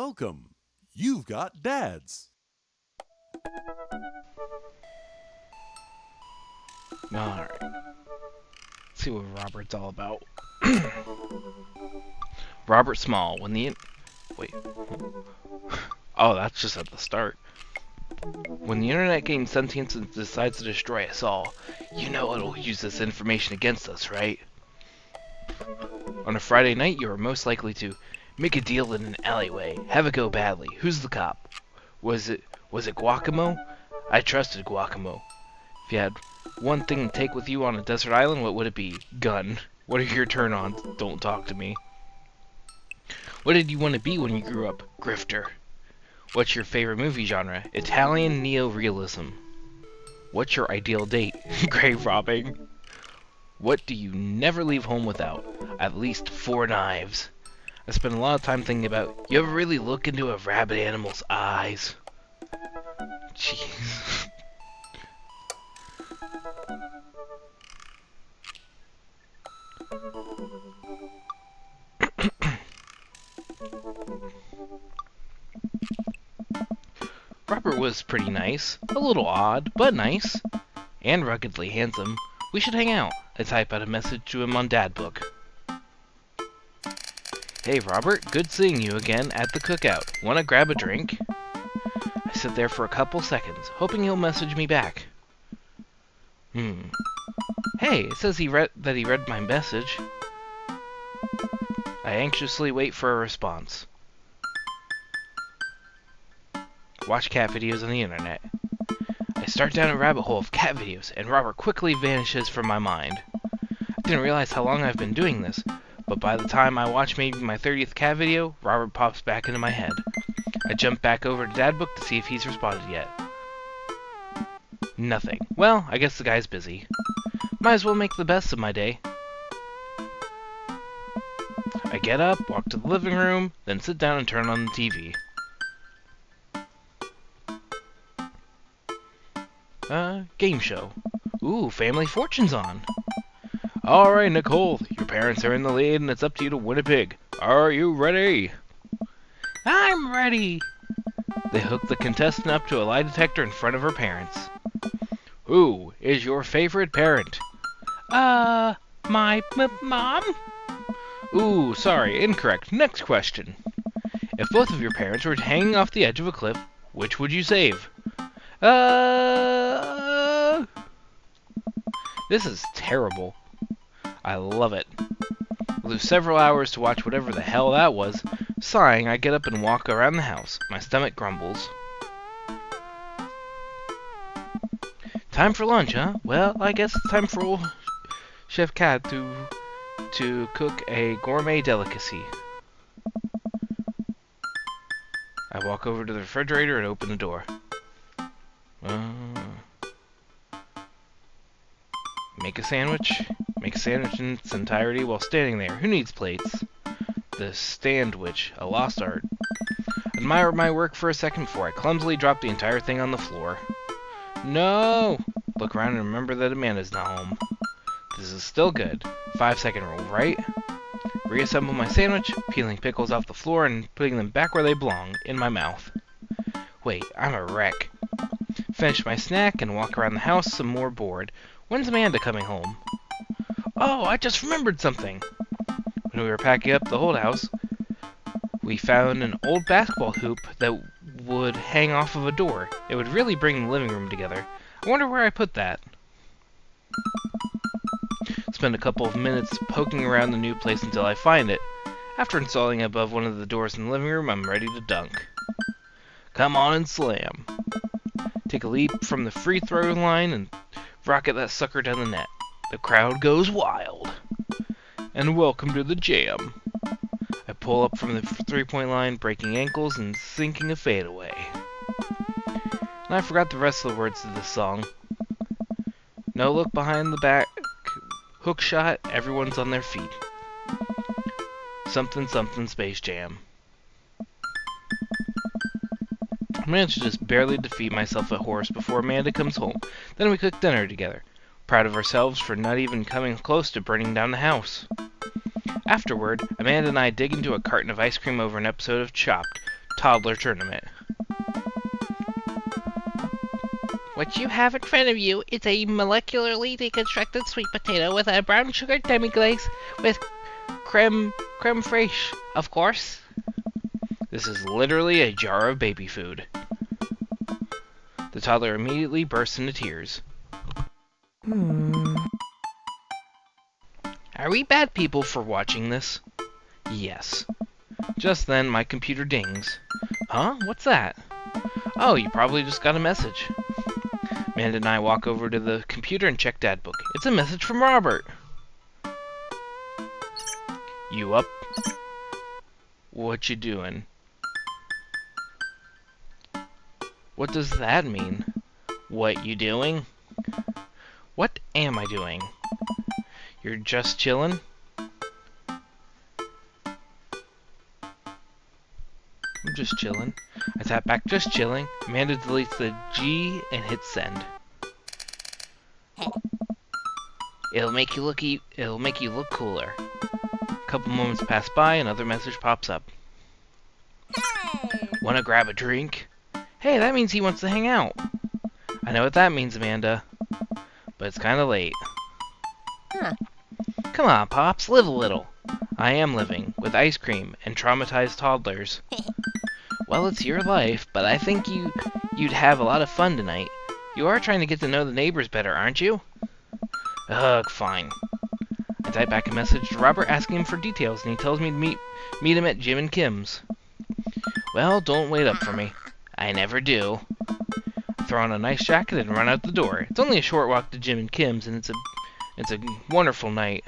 Welcome. You've got dads. Alright, see what Robert's all about. Robert Small, wait. Oh, that's just at the start. When the internet gains sentience and decides to destroy us all, you know it'll use this information against us, right? On a Friday night, you are most likely to make a deal in an alleyway, have it go badly. Who's the cop? Was it Guacamo? I trusted Guacamo. If you had one thing to take with you on a desert island, what would it be? Gun. What are your turn-ons? Don't talk to me. What did you want to be when you grew up? Grifter. What's your favorite movie genre? Italian neo-realism. What's your ideal date? Grave robbing. What do you never leave home without? At least 4 knives. I spend a lot of time thinking about, you ever really look into a rabid animal's eyes? Jeez. Robert was pretty nice, a little odd, but nice, and ruggedly handsome. We should hang out. I type out a message to him on Dadbook. Hey Robert, good seeing you again at the cookout. Wanna grab a drink? I sit there for a couple seconds, hoping he'll message me back. Hey, it says he read my message. I anxiously wait for a response. Watch cat videos on the internet. I start down a rabbit hole of cat videos, and Robert quickly vanishes from my mind. I didn't realize how long I've been doing this, but by the time I watch maybe my 30th cat video, Robert pops back into my head. I jump back over to Dadbook to see if he's responded yet. Nothing. Well, I guess the guy's busy. Might as well make the best of my day. I get up, walk to the living room, then sit down and turn on the TV. Game show. Ooh, Family Fortune's on. Alright, Nicole, your parents are in the lead and it's up to you to win a pig. Are you ready? I'm ready. They hook the contestant up to a lie detector in front of her parents. Who is your favorite parent? My mom? Ooh, sorry, incorrect. Next question. If both of your parents were hanging off the edge of a cliff, which would you save? This is terrible. I love it. I lose several hours to watch whatever the hell that was. Sighing, I get up and walk around the house. My stomach grumbles. Time for lunch, huh? Well, I guess it's time for old Chef Cat to cook a gourmet delicacy. I walk over to the refrigerator and open the door. Make a sandwich. Make a sandwich in its entirety while standing there. Who needs plates? The Standwich, a lost art. Admire my work for a second before I clumsily drop the entire thing on the floor. No! Look around and remember that Amanda's not home. This is still good. 5-second rule, right? Reassemble my sandwich, peeling pickles off the floor and putting them back where they belong, in my mouth. Wait, I'm a wreck. Finish my snack and walk around the house some more bored. When's Amanda coming home? Oh, I just remembered something. When we were packing up the old house, we found an old basketball hoop that would hang off of a door. It would really bring the living room together. I wonder where I put that. Spend a couple of minutes poking around the new place until I find it. After installing it above one of the doors in the living room, I'm ready to dunk. Come on and slam. Take a leap from the free throw line and rocket that sucker down the net. The crowd goes wild. And welcome to the jam. I pull up from the three-point line, breaking ankles and sinking a fadeaway. And I forgot the rest of the words to this song. No look behind the back. Hook shot, everyone's on their feet. Something something Space Jam. I managed to just barely defeat myself at horse before Amanda comes home. Then we cook dinner together. Proud of ourselves for not even coming close to burning down the house. Afterward, Amanda and I dig into a carton of ice cream over an episode of Chopped. toddler tournament. What you have in front of you is a molecularly deconstructed sweet potato with a brown sugar demi-glaze with creme fraiche, of course. This is literally a jar of baby food. The toddler immediately bursts into tears. Are we bad people for watching this? Yes. Just then, my computer dings. Huh? What's that? Oh, you probably just got a message. Amanda and I walk over to the computer and check Dad Book. It's a message from Robert. You up? What you doing? What does that mean? What you doing? What am I doing? You're just chillin'? I'm just chillin'. I tap back, just chilling. Amanda deletes the G and hits send. It'll make you look cooler. A couple moments pass by, another message pops up. Wanna grab a drink? Hey, that means he wants to hang out. I know what that means, Amanda. But it's kinda late. Come on, Pops, live a little. I am living, with ice cream and traumatized toddlers. Well, it's your life, but I think you'd have a lot of fun tonight. You are trying to get to know the neighbors better, aren't you? Ugh, fine. I type back a message to Robert asking him for details, and he tells me to meet him at Jim and Kim's. Well, don't wait up for me. I never do. I throw on a nice jacket and run out the door. It's only a short walk to Jim and Kim's, and it's a wonderful night.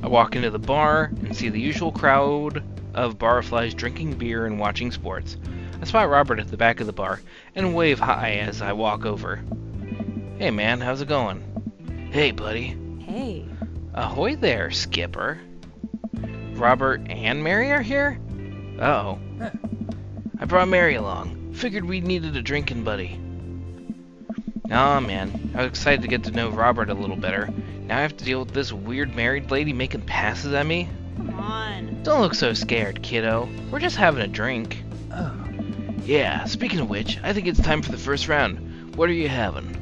I walk into the bar and see the usual crowd of barflies drinking beer and watching sports. I spot Robert at the back of the bar and wave hi as I walk over. Hey man, how's it going? Hey buddy. Hey. Ahoy there, Skipper. Robert and Mary are here? Uh-oh. I brought Mary along. Figured we needed a drinking buddy. Aw man, I was excited to get to know Robert a little better. Now I have to deal with this weird married lady making passes at me? Come on. Don't look so scared, kiddo. We're just having a drink. Oh. Yeah, speaking of which, I think it's time for the first round. What are you having?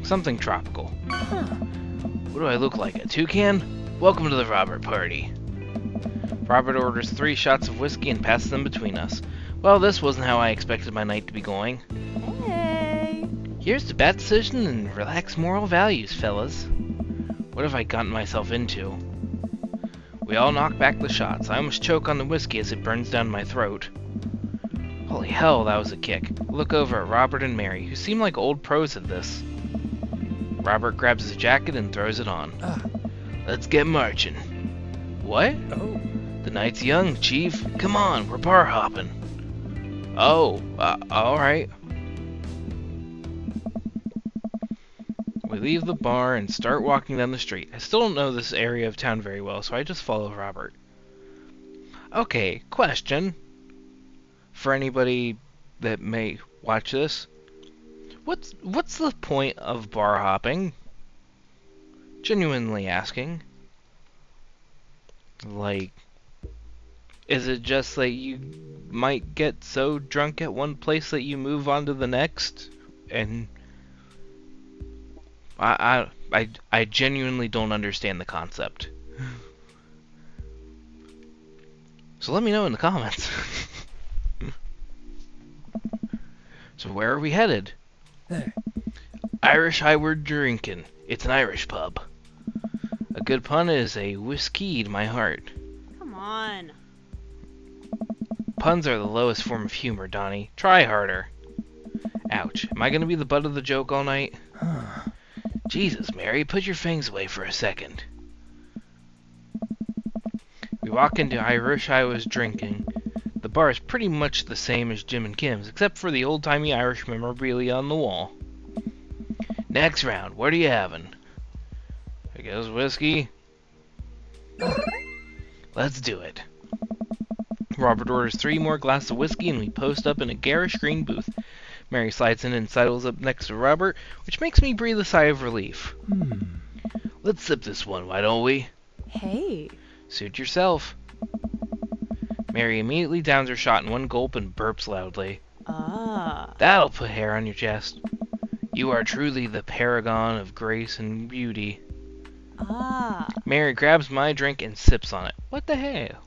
Something tropical. What do I look like, a toucan? Welcome to the Robert party. Robert orders 3 shots of whiskey and passes them between us. Well, this wasn't how I expected my night to be going. Hey. Here's to bad decision and relaxed moral values, fellas. What have I gotten myself into? We all knock back the shots. I almost choke on the whiskey as it burns down my throat. Holy hell, that was a kick. Look over at Robert and Mary, who seem like old pros at this. Robert grabs his jacket and throws it on. Let's get marching. What? Oh. The night's young, Chief. Come on, we're bar hopping. Oh, alright. We leave the bar and start walking down the street. I still don't know this area of town very well, so I just follow Robert. Okay, question. For anybody that may watch this. What's the point of bar hopping? Genuinely asking. Like, is it just that you might get so drunk at one place that you move on to the next? And I genuinely don't understand the concept. So let me know in the comments. So where are we headed? There. Irish Highward Drinkin'. It's an Irish pub. A good pun is a whiskey to my heart. Come on. Puns are the lowest form of humor, Donnie. Try harder. Ouch. Am I gonna be the butt of the joke all night? Jesus, Mary, put your fangs away for a second. We walk into Irish Highward's Drinkin'. The bar is pretty much the same as Jim and Kim's, except for the old-timey Irish memorabilia on the wall. Next round, what are you having? I guess whiskey? Let's do it. Robert orders 3 more glasses of whiskey and we post up in a garish green booth. Mary slides in and sidles up next to Robert, which makes me breathe a sigh of relief. Let's sip this one, why don't we? Hey. Suit yourself. Mary immediately downs her shot in one gulp and burps loudly. Ah. That'll put hair on your chest. You are truly the paragon of grace and beauty. Ah. Mary grabs my drink and sips on it. What the hell?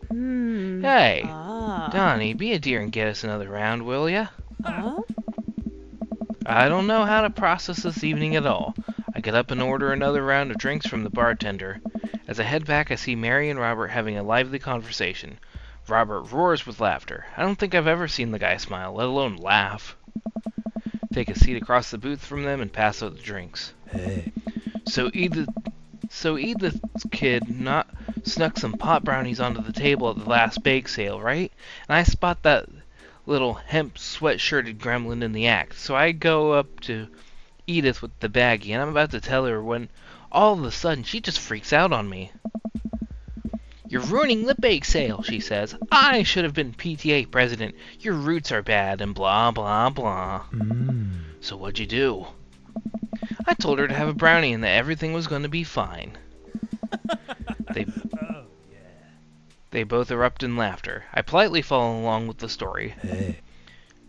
Hey, Ah. Donnie, be a dear and get us another round, will ya? Huh? I don't know how to process this evening at all. I get up and order another round of drinks from the bartender. As I head back, I see Mary and Robert having a lively conversation. Robert roars with laughter. I don't think I've ever seen the guy smile, let alone laugh. Take a seat across the booth from them and pass out the drinks. Hey. So Edith's kid not snuck some pot brownies onto the table at the last bake sale, right? And I spot that little hemp sweatshirted gremlin in the act. So I go up to Edith with the baggie, and I'm about to tell her when all of a sudden she just freaks out on me. You're ruining the bake sale, she says. I should have been PTA president. Your roots are bad, and blah, blah, blah. So what'd you do? I told her to have a brownie and that everything was going to be fine. They both erupt in laughter. I politely follow along with the story. Hey.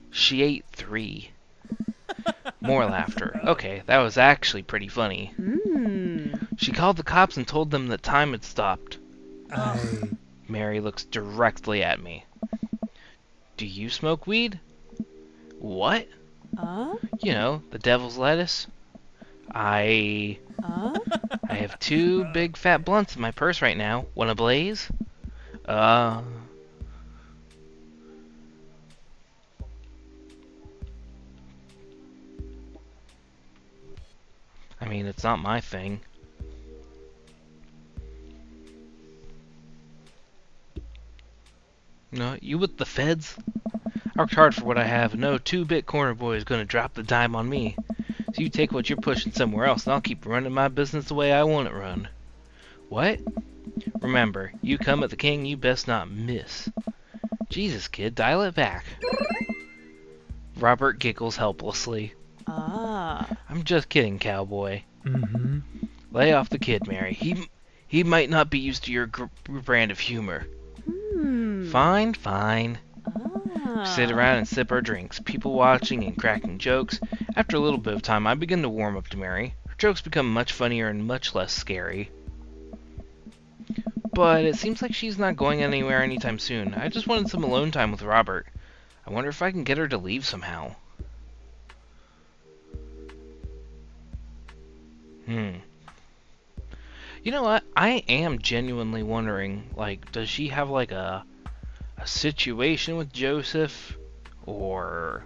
She ate 3. More laughter. Okay, that was actually pretty funny. She called the cops and told them that time had stopped. Mary looks directly at me. Do you smoke weed? What? You know, the devil's lettuce. I have 2 big fat blunts in my purse right now. Wanna blaze? I mean, it's not my thing. No, you with the feds? I worked hard for what I have, and no 2-bit corner boy is gonna drop the dime on me. So you take what you're pushing somewhere else, and I'll keep running my business the way I want it run. What? Remember, you come at the king, you best not miss. Jesus, kid, dial it back. Robert giggles helplessly. I'm just kidding, cowboy. Lay off the kid, Mary. He might not be used to your brand of humor. Fine, fine. We sit around and sip our drinks, people watching and cracking jokes. After a little bit of time, I begin to warm up to Mary. Her jokes become much funnier and much less scary. But it seems like she's not going anywhere anytime soon. I just wanted some alone time with Robert. I wonder if I can get her to leave somehow. You know what? I am genuinely wondering, like, does she have like a situation with Joseph? Or,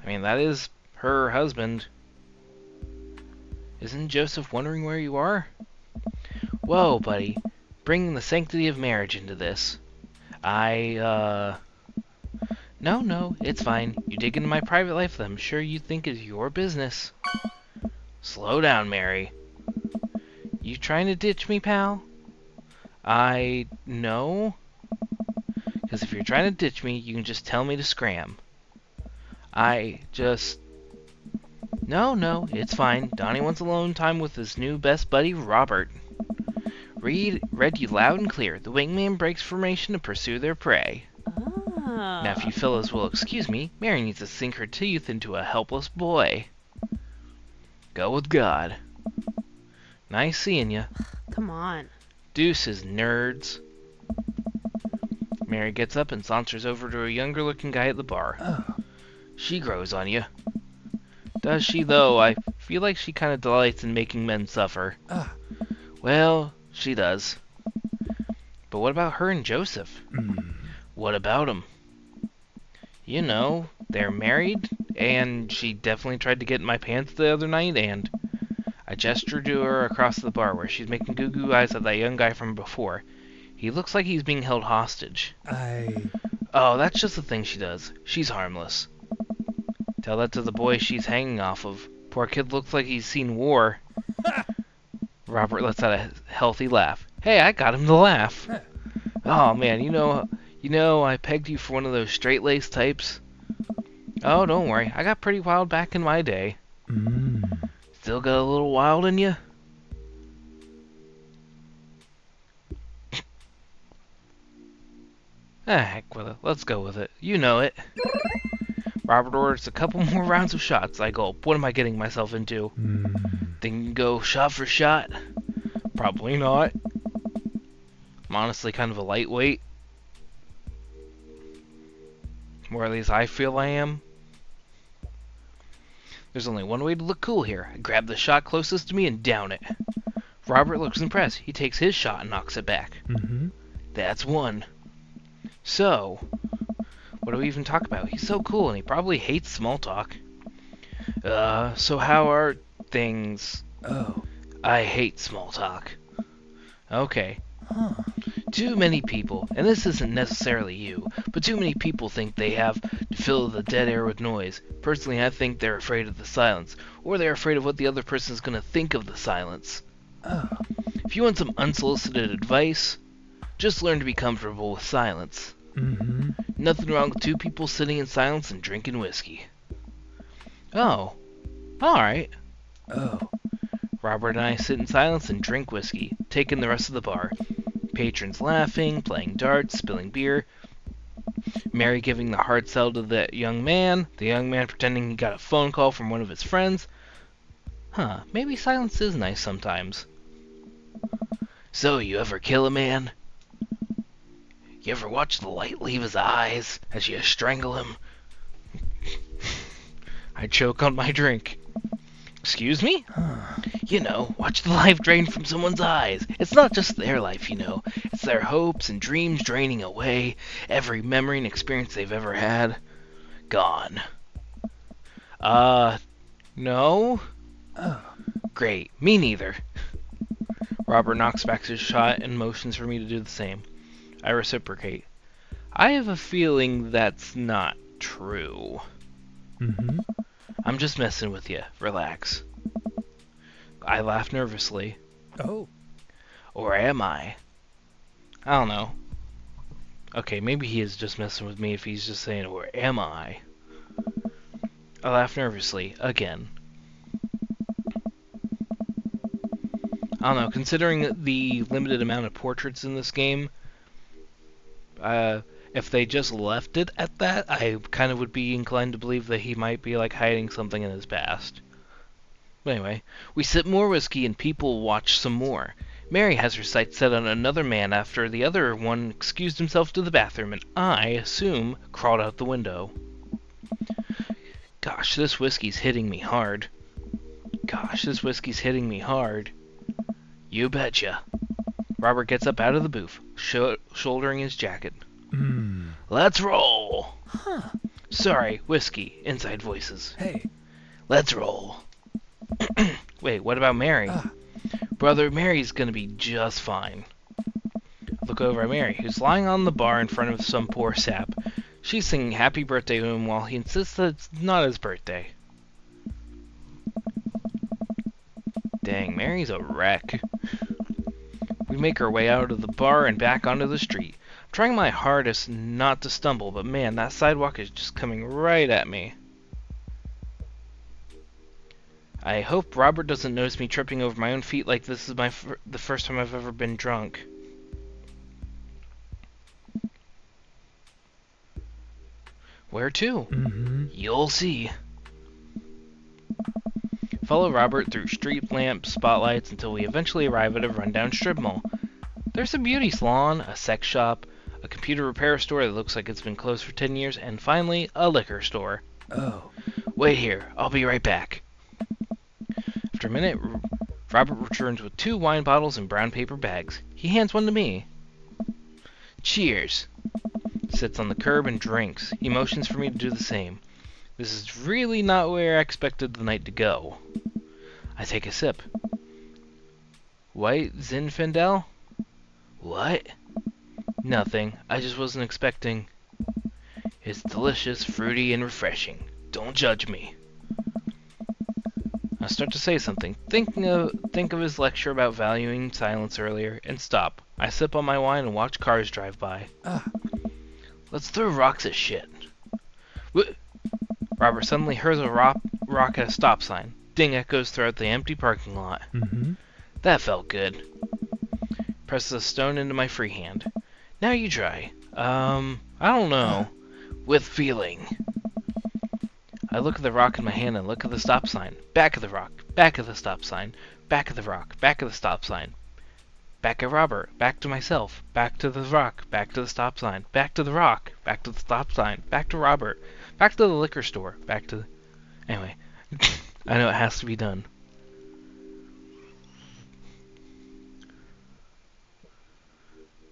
I mean, that is her husband. Isn't Joseph wondering where you are? Whoa, buddy. Bringing the sanctity of marriage into this. No, it's fine. You dig into my private life that I'm sure you think is your business. Slow down, Mary. You trying to ditch me, pal? No. Because if you're trying to ditch me, you can just tell me to scram. No, it's fine. Donnie wants alone time with his new best buddy, Robert. Read you loud and clear. The wingman breaks formation to pursue their prey. Now, if you fellas will excuse me, Mary needs to sink her teeth into a helpless boy. Go with God. Nice seeing ya. Come on. Deuces, nerds. Mary gets up and saunters over to a younger-looking guy at the bar. She grows on you. Does she, though? I feel like she kind of delights in making men suffer. Well, she does. But what about her and Joseph? What about him? You know, they're married, and she definitely tried to get in my pants the other night, and I gestured to her across the bar where she's making goo-goo eyes at that young guy from before. He looks like he's being held hostage. Oh, that's just the thing she does. She's harmless. Tell that to the boy she's hanging off of. Poor kid looks like he's seen war. Robert lets out a healthy laugh. Hey, I got him to laugh. Oh man, you know, I pegged you for one of those straight-laced types. Oh, don't worry. I got pretty wild back in my day. Still got a little wild in you? Heck with it. Let's go with it. You know it. Robert orders a couple more rounds of shots. I gulp. What am I getting myself into? Think you can go shot for shot? Probably not. I'm honestly kind of a lightweight. Or at least I feel I am. There's only one way to look cool here. I grab the shot closest to me and down it. Robert looks impressed. He takes his shot and knocks it back. That's one. So, what do we even talk about? He's so cool and he probably hates small talk. So how are things? Oh. I hate small talk. Okay. Too many people, and this isn't necessarily you, but too many people think they have to fill the dead air with noise. Personally, I think they're afraid of the silence, or they're afraid of what the other person is going to think of the silence. Oh. If you want some unsolicited advice, just learn to be comfortable with silence. Nothing wrong with two people sitting in silence and drinking whiskey. Oh. Alright. Oh. Robert and I sit in silence and drink whiskey, taking the rest of the bar. Patrons laughing, playing darts, spilling beer. Mary giving the hard sell to the young man pretending he got a phone call from one of his friends. Maybe silence is nice sometimes. So, you ever kill a man? You ever watch the light leave his eyes as you strangle him? I choke on my drink. Excuse me? You know, watch the life drain from someone's eyes. It's not just their life, you know. It's their hopes and dreams draining away. Every memory and experience they've ever had. Gone. No? Oh. Great. Me neither. Robert knocks back his shot and motions for me to do the same. I reciprocate. I have a feeling that's not true. I'm just messing with you. Relax. I laugh nervously. Oh. Or am I? I don't know. Okay, maybe he is just messing with me if he's just saying, or am I? I laugh nervously. Again. I don't know, considering the limited amount of portraits in this game, if they just left it at that, I kind of would be inclined to believe that he might be like hiding something in his past. But anyway, we sip more whiskey and people watch some more. Mary has her sights set on another man after the other one excused himself to the bathroom and I assume crawled out the window. Gosh, this whiskey's hitting me hard. You betcha. Robert gets up out of the booth, shouldering his jacket. Let's roll! Sorry, whiskey, inside voices. Hey. Let's roll. Wait, what about Mary? Brother, Mary's gonna be just fine. I look over at Mary, who's lying on the bar in front of some poor sap. She's singing happy birthday to him while he insists that it's not his birthday. Dang, Mary's a wreck. We make our way out of the bar and back onto the street. I'm trying my hardest not to stumble, but man, that sidewalk is just coming right at me. I hope Robert doesn't notice me tripping over my own feet like this is the first time I've ever been drunk. Where to? You'll see. Follow Robert through street lamps, spotlights, until we eventually arrive at a rundown strip mall. There's a beauty salon, a sex shop, a computer repair store that looks like it's been closed for 10 years, and finally, a liquor store. Oh. Wait here, I'll be right back. After a minute, Robert returns with 2 wine bottles and brown paper bags. He hands one to me. Cheers. Sits on the curb and drinks. He motions for me to do the same. This is really not where I expected the night to go. I take a sip. White Zinfandel? What? Nothing. I just wasn't expecting. It's delicious, fruity, and refreshing. Don't judge me. I start to say something, think of his lecture about valuing silence earlier, and stop. I sip on my wine and watch cars drive by. Let's throw rocks at shit. Robert suddenly hurls a rock at a stop sign. Ding echoes throughout the empty parking lot. Mm-hmm. That felt good. Presses a stone into my free hand. Now you try. I don't know. With feeling. I look at the rock in my hand and look at the stop sign. Back of the rock. Back of the stop sign. Back of the rock. Back of the stop sign. Back at Robert. Back to myself. Back to the rock. Back to the stop sign. Back to the rock. Back to the stop sign. Back to Robert. Back to the liquor store. Back to the... Anyway. I know it has to be done.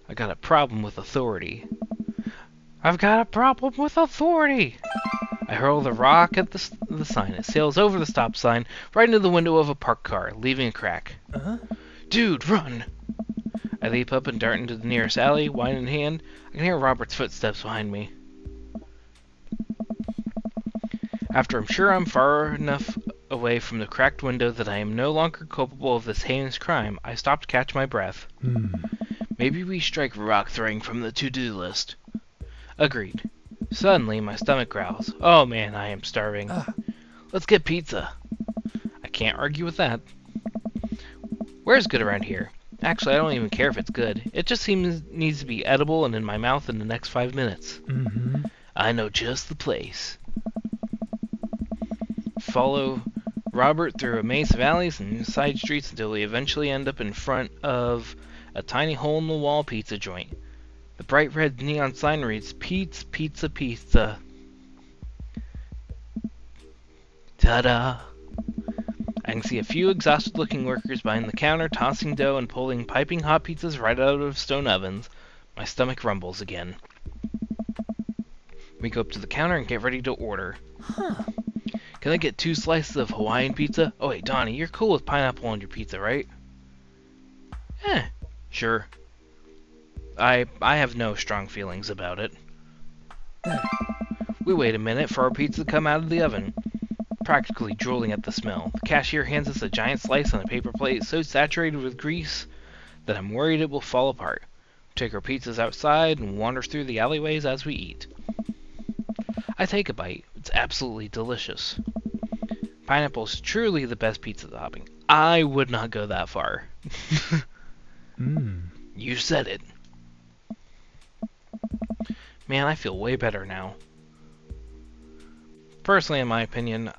I got a problem with authority. I've got a problem with authority! I hurl the rock at the sign. It sails over the stop sign, right into the window of a parked car, leaving a crack. Dude, run! I leap up and dart into the nearest alley, wine in hand. I can hear Robert's footsteps behind me. After I'm sure I'm far enough away from the cracked window that I am no longer culpable of this heinous crime, I stop to catch my breath. Maybe we strike rock throwing from the to-do list. Agreed. Suddenly, my stomach growls. Oh man, I am starving. Let's get pizza. I can't argue with that. Where's good around here? Actually, I don't even care if it's good. It just needs to be edible and in my mouth in the next 5 minutes. I know just the place. Follow Robert through a maze of alleys and side streets until we eventually end up in front of a tiny hole-in-the-wall pizza joint. The bright red neon sign reads, Pete's Pizza Pizza. Ta-da! I can see a few exhausted-looking workers behind the counter tossing dough and pulling piping hot pizzas right out of stone ovens. My stomach rumbles again. We go up to the counter and get ready to order. Can I get 2 slices of Hawaiian pizza? Oh wait, Donnie, you're cool with pineapple on your pizza, right? Sure. I have no strong feelings about it. We wait a minute for our pizza to come out of the oven, practically drooling at the smell. The cashier hands us a giant slice on a paper plate so saturated with grease that I'm worried it will fall apart. We take our pizzas outside and wander through the alleyways as we eat. I take a bite. It's absolutely delicious. Pineapple is truly the best pizza topping. I would not go that far. You said it. Man, I feel way better now. Personally, in my opinion,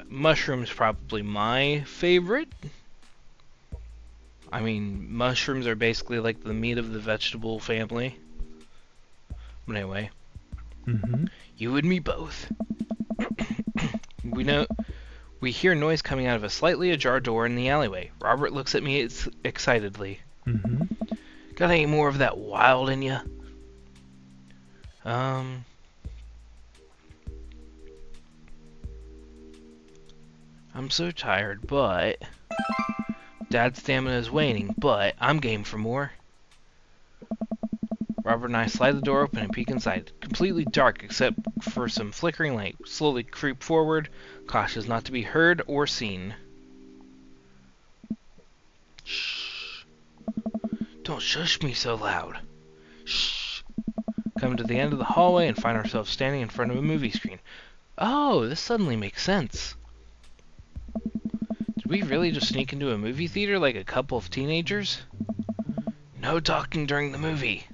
mushrooms probably my favorite. I mean, mushrooms are basically like the meat of the vegetable family. But anyway. You and me both. We hear noise coming out of a slightly ajar door in the alleyway. Robert looks at me excitedly. Got any more of that wild in ya? I'm so tired, but... Dad's stamina is waning, but I'm game for more. Robert and I slide the door open and peek inside. Completely dark except for some flickering light. We slowly creep forward, cautious not to be heard or seen. Shh. Don't shush me so loud. Shh. Come to the end of the hallway and find ourselves standing in front of a movie screen. Oh, this suddenly makes sense. Did we really just sneak into a movie theater like a couple of teenagers? No talking during the movie.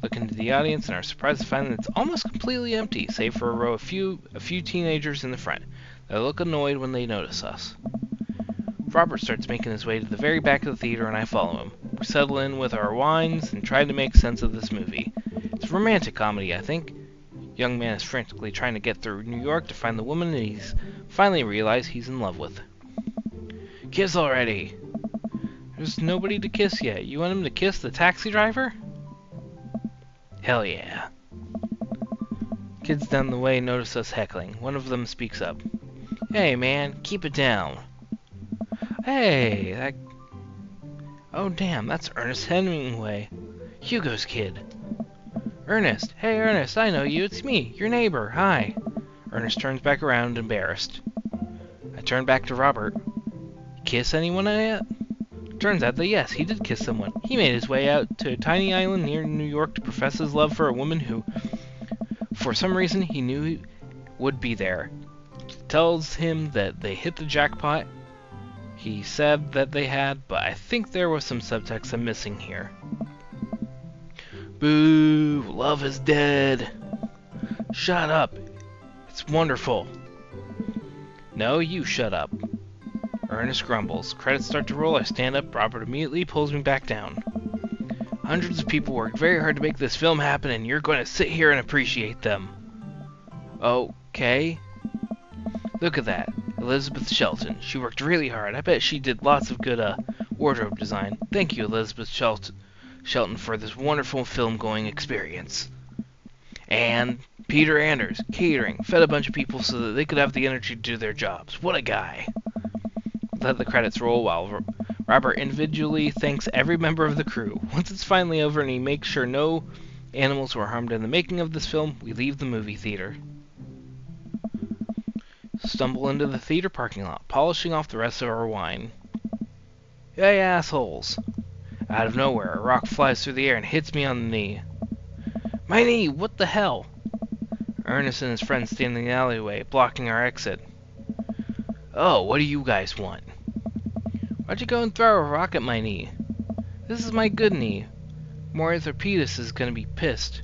Look into the audience and are surprised to find that it's almost completely empty, save for a row of a few teenagers in the front. They look annoyed when they notice us. Robert starts making his way to the very back of the theater and I follow him. We settle in with our wines and try to make sense of this movie. It's a romantic comedy, I think. Young man is frantically trying to get through New York to find the woman that he's finally realized he's in love with. Kiss already! There's nobody to kiss yet. You want him to kiss the taxi driver? Hell yeah. Kids down the way notice us heckling. One of them speaks up. Hey man, keep it down. Hey, that... Oh damn, that's Ernest Hemingway. Hugo's kid. Ernest, hey Ernest, I know you, it's me, your neighbor, hi. Ernest turns back around, embarrassed. I turn back to Robert. Kiss anyone yet? Turns out that yes, he did kiss someone. He made his way out to a tiny island near New York to profess his love for a woman who For some reason, he knew he would be there. Tells him that they hit the jackpot. He said that they had, but I think there was some subtext I'm missing here. Boo! Love is dead! Shut up! It's wonderful! No, you shut up. Ernest grumbles. Credits start to roll. I stand up. Robert immediately pulls me back down. Hundreds of people worked very hard to make this film happen, and you're going to sit here and appreciate them. Okay. Look at that. Elizabeth Shelton. She worked really hard. I bet she did lots of good wardrobe design. Thank you, Elizabeth Shelton, for this wonderful film-going experience. And Peter Anders, catering, fed a bunch of people so that they could have the energy to do their jobs. What a guy. Let the credits roll while Robert individually thanks every member of the crew. Once it's finally over and he makes sure no animals were harmed in the making of this film, we leave the movie theater. Stumble into the theater parking lot, polishing off the rest of our wine. Hey, assholes. Out of nowhere, a rock flies through the air and hits me on the knee. My knee! What the hell? Ernest and his friends stand in the alleyway, blocking our exit. Oh, what do you guys want? Why'd you go and throw a rock at my knee? This is my good knee. Moritherpetus is gonna be pissed.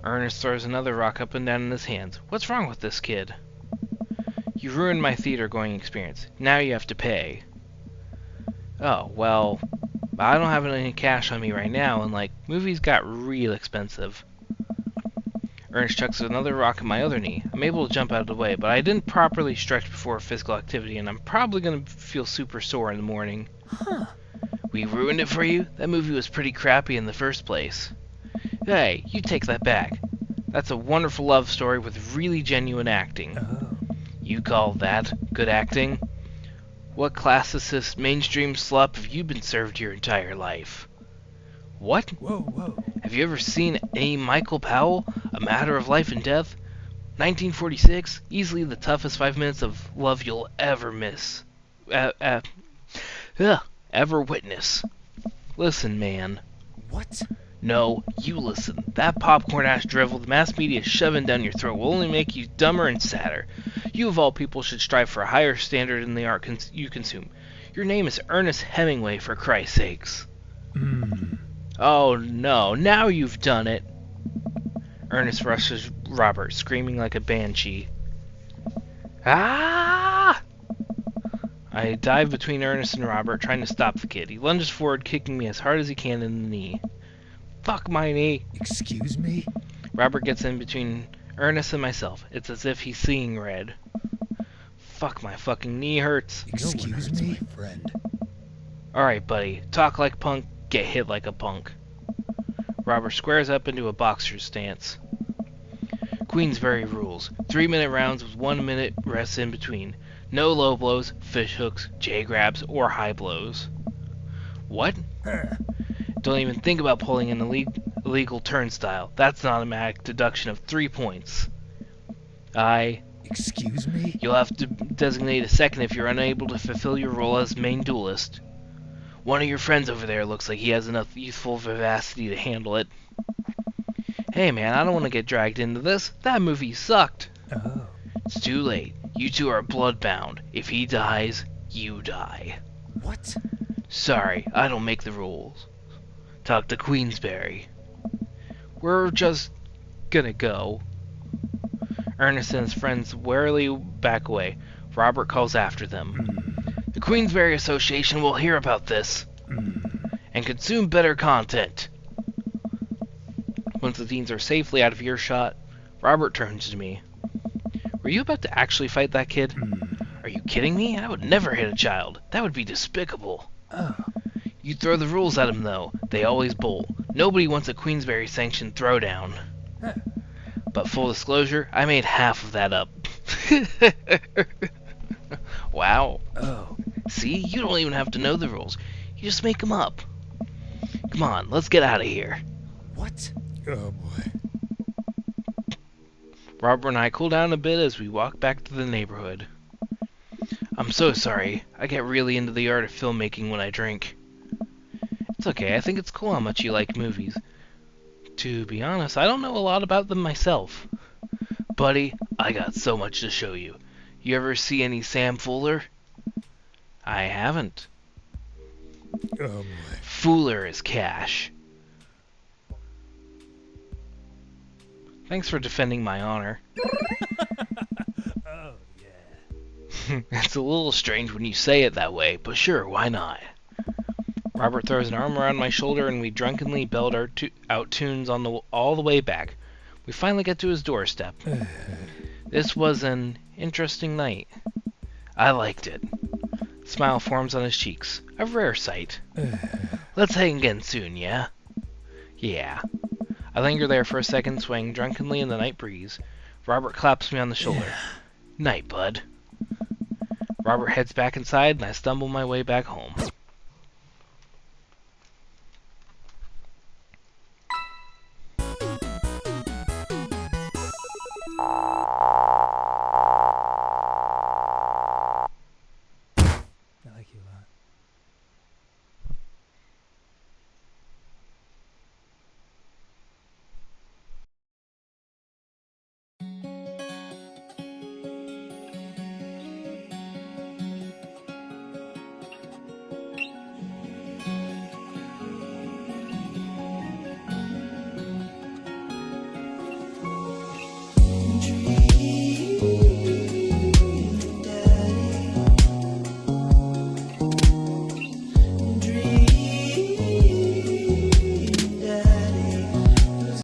Ernest throws another rock up and down in his hands. What's wrong with this kid? You ruined my theater-going experience. Now you have to pay. Oh, well, I don't have any cash on me right now, and, movies got real expensive. Ernest chucks another rock at my other knee. I'm able to jump out of the way, but I didn't properly stretch before physical activity, and I'm probably going to feel super sore in the morning. Huh. We ruined it for you? That movie was pretty crappy in the first place. Hey, you take that back. That's a wonderful love story with really genuine acting. Oh. You call that good acting? What classicist mainstream slop have you been served your entire life? What? Whoa, whoa. Have you ever seen any Michael Powell? A Matter of Life and Death? 1946? Easily the toughest 5 minutes of love you'll ever miss. Ever witness. Listen, man. What? No, you listen. That popcorn-ass drivel the mass media is shoving down your throat will only make you dumber and sadder. You of all people should strive for a higher standard in the art you consume. Your name is Ernest Hemingway, for Christ's sakes. Oh no, now you've done it. Ernest rushes Robert, screaming like a banshee. Ah! I dive between Ernest and Robert, trying to stop the kid. He lunges forward, kicking me as hard as he can in the knee. Fuck my knee. Excuse me? Robert gets in between Ernest and myself. It's as if he's seeing red. Fuck, my fucking knee hurts. Excuse me? My friend. Alright, buddy. Talk like punk, get hit like a punk. Robert squares up into a boxer's stance. Queensberry rules. 3-minute rounds with 1 minute rest in between. No low blows, fish hooks, J grabs, or high blows. What? Don't even think about pulling an illegal turnstile. That's an automatic deduction of 3 points. Excuse me? You'll have to designate a second if you're unable to fulfill your role as main duelist. One of your friends over there looks like he has enough youthful vivacity to handle it. Hey man, I don't want to get dragged into this. That movie sucked. Oh. It's too late. You two are bloodbound. If he dies, you die. What? Sorry, I don't make the rules. Talk to Queensberry. We're just gonna go. Ernest and his friends warily back away. Robert calls after them. The Queensberry Association will hear about this and consume better content. Once the teens are safely out of earshot, Robert turns to me. Were you about to actually fight that kid? Are you kidding me? I would never hit a child. That would be despicable. Oh. You throw the rules at them, though. They always bolt. Nobody wants a Queensberry-sanctioned throwdown. But full disclosure, I made half of that up. Wow. Oh. See? You don't even have to know the rules. You just make them up. Come on, let's get out of here. What? Oh boy. Robert and I cool down a bit as we walk back to the neighborhood. I'm so sorry. I get really into the art of filmmaking when I drink. It's okay, I think it's cool how much you like movies. To be honest, I don't know a lot about them myself. Buddy, I got so much to show you. You ever see any Sam Fuller? I haven't. Oh boy. Fuller is cash. Thanks for defending my honor. Oh, yeah. It's a little strange when you say it that way, but sure, why not? Robert throws an arm around my shoulder and we drunkenly belled out tunes all the way back. We finally get to his doorstep. This was an interesting night. I liked it. Smile forms on his cheeks. A rare sight. Let's hang again soon, yeah? Yeah. I linger there for a second, swaying drunkenly in the night breeze. Robert claps me on the shoulder. Night, bud. Robert heads back inside and I stumble my way back home.